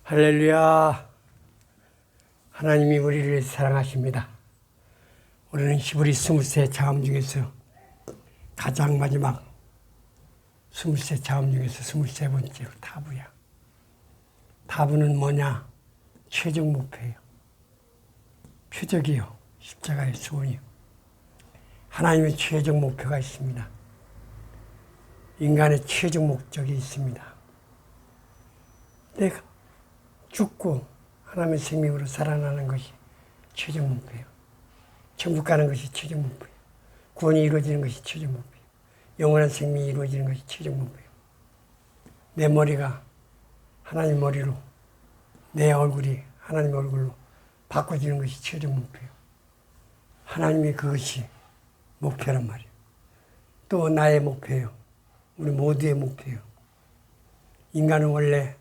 할렐루야. 하나님이 우리를 사랑하십니다. 우리는 히브리 20세 자음 중에서 가장 마지막 20세 자음 중에서 23번째로 다부야. 다부는 뭐냐? 최종 목표예요. 표적이요. 십자가의 소원이요. 하나님의 최종 목표가 있습니다. 인간의 최종 목적이 있습니다. 내가 죽고 하나님의 생명으로 살아나는 것이 최종 목표예요. 천국 가는 것이 최종 목표예요. 구원이 이루어지는 것이 최종 목표예요. 영원한 생명이 이루어지는 것이 최종 목표예요. 내 머리가 하나님 머리로, 내 얼굴이 하나님 얼굴로 바꿔지는 것이 최종 목표예요. 하나님의 그것이 목표란 말이에요. 또 나의 목표예요. 우리 모두의 목표예요. 인간은 원래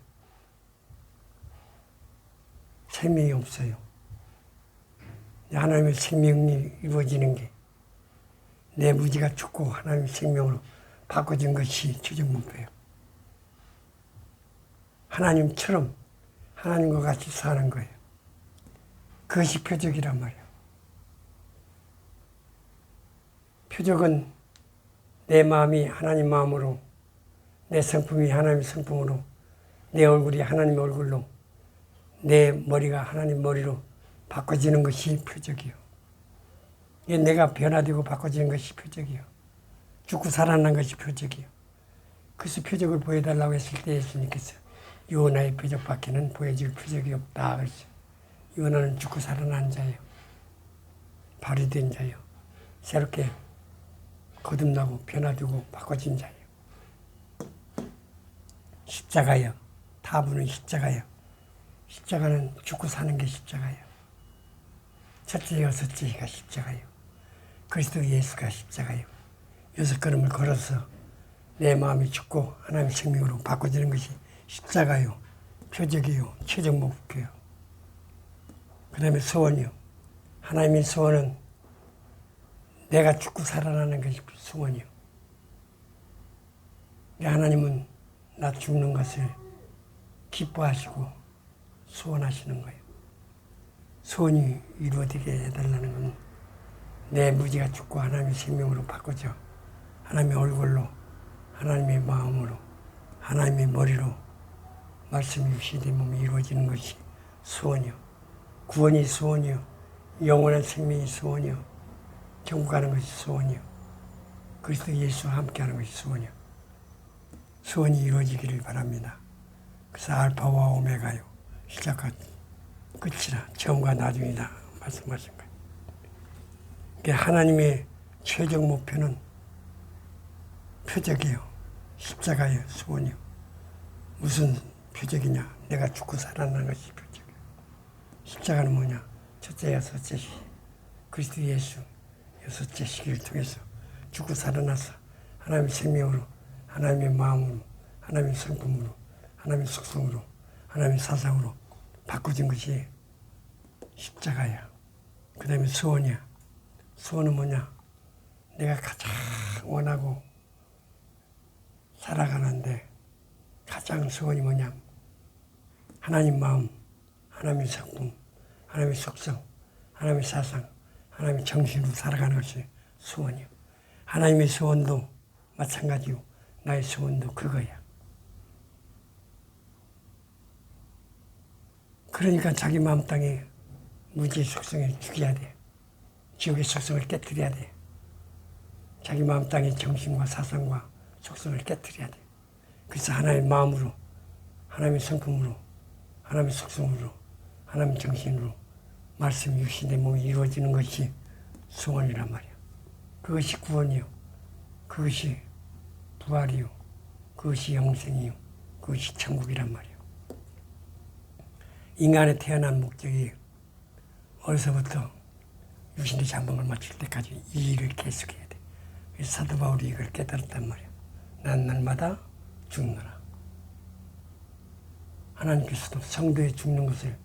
생명이 없어요. 하나님의 생명이 이루어지는 게 내 무지가 죽고 하나님의 생명으로 바꿔진 것이 최종 목표예요. 하나님처럼 하나님과 같이 사는 거예요. 그것이 표적이란 말이에요. 표적은 내 마음이 하나님 마음으로, 내 성품이 하나님 성품으로, 내 얼굴이 하나님 얼굴로, 내 머리가 하나님 머리로 바꿔지는 것이 표적이요. 내가 변화되고 바꿔지는 것이 표적이요. 죽고 살아난 것이 표적이요. 그래서 표적을 보여달라고 했을 때 예수님께서 요나의 표적밖에는 보여줄 표적이 없다 그랬어요. 요나는 죽고 살아난 자예요. 발휘된 자예요. 새롭게 거듭나고 변화되고 바꿔진 자예요. 십자가요. 다부는 십자가요. 십자가는 죽고 사는 게 십자가예요. 첫째, 여섯째가 십자가예요. 그리스도 예수가 십자가예요. 6걸음을 걸어서 내 마음이 죽고 하나님의 생명으로 바꿔지는 것이 십자가요. 표적이요. 최종 목표요. 그 다음에 소원이요. 하나님의 소원은 내가 죽고 살아나는 것이 소원이요. 하나님은 나 죽는 것을 기뻐하시고 소원하시는 거예요. 소원이 이루어지게 해달라는 건 내 무지가 죽고 하나님의 생명으로 바꿔져 하나님의 얼굴로, 하나님의 마음으로, 하나님의 머리로 말씀이 유시된 몸이 이루어지는 것이 소원이요. 구원이 소원이요. 영원한 생명이 소원이요. 천국 가는 것이 소원이요. 그리스도 예수와 함께하는 것이 소원이요. 소원이 이루어지기를 바랍니다. 그래서 알파와 오메가요. 시작과 끝이라 처음과 나중이다 말씀하신 거예요. 하나님의 최종 목표는 표적이요. 십자가요. 소원이요. 무슨 표적이냐? 내가 죽고 살아나는 것이 표적이요. 십자가는 뭐냐? 첫째, 여섯째 시. 그리스도 예수 여섯째 시기를 통해서 죽고 살아나서 하나님의 생명으로, 하나님의 마음으로, 하나님의 성품으로, 하나님의 속성으로, 하나님의 사상으로 바꿔진 것이 십자가야. 그 다음에 소원이야. 소원은 뭐냐? 내가 가장 원하고 살아가는데 가장 소원이 뭐냐? 하나님 마음, 하나님의 성품, 하나님의 속성, 하나님의 사상, 하나님의 정신으로 살아가는 것이 소원이요. 하나님의 소원도 마찬가지요. 나의 소원도 그거야. 그러니까 자기 마음 땅에 무지의 속성을 죽여야 돼. 지옥의 속성을 깨뜨려야 돼. 자기 마음 땅의 정신과 사상과 속성을 깨뜨려야 돼. 그래서 하나님의 마음으로, 하나님의 성품으로, 하나님의 속성으로, 하나님의 정신으로 말씀이 유신된 몸이 이루어지는 것이 소원이란 말이야. 그것이 구원이요. 그것이 부활이요. 그것이 영생이요. 그것이 천국이란 말이야. 인간에 태어난 목적이 어려서부터 유신의 잠봉을 마칠 때까지 이 일을 계속해야 돼. 그래서 사도 바울이 이걸 깨달았단 말이야. 난 날마다 죽노라. 하나님께서도 성도의 죽는 것을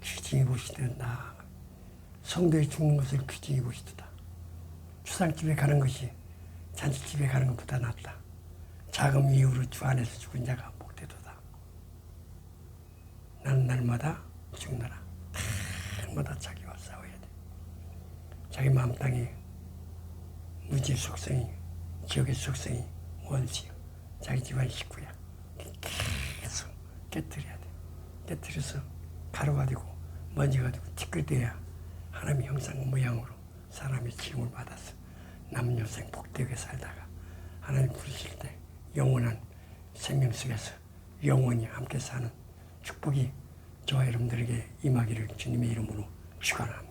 귀중히 보시던다. 성도의 죽는 것을 귀중히 보시도다. 추상집에 가는 것이 잔치집에 가는 것보다 낫다. 자금 이후로 주 안에서 죽은 자가 복되도다. 나는 날마다 죽느라 날마다 자기와 싸워야 돼. 자기 마음 땅에 무지 속성이 지옥의 속성이 원수요. 자기 집안 식구야. 계속 깨뜨려야 돼. 깨뜨려서 가루가 되고 먼지가 되고 티끌대야 하나님의 형상 모양으로 사람의 지음을 받아서 남녀생 복되게 살다가 하나님 부르실 때 영원한 생명 속에서 영원히 함께 사는 축복이 저와 여러분들에게 임하기를 주님의 이름으로 축원합니다.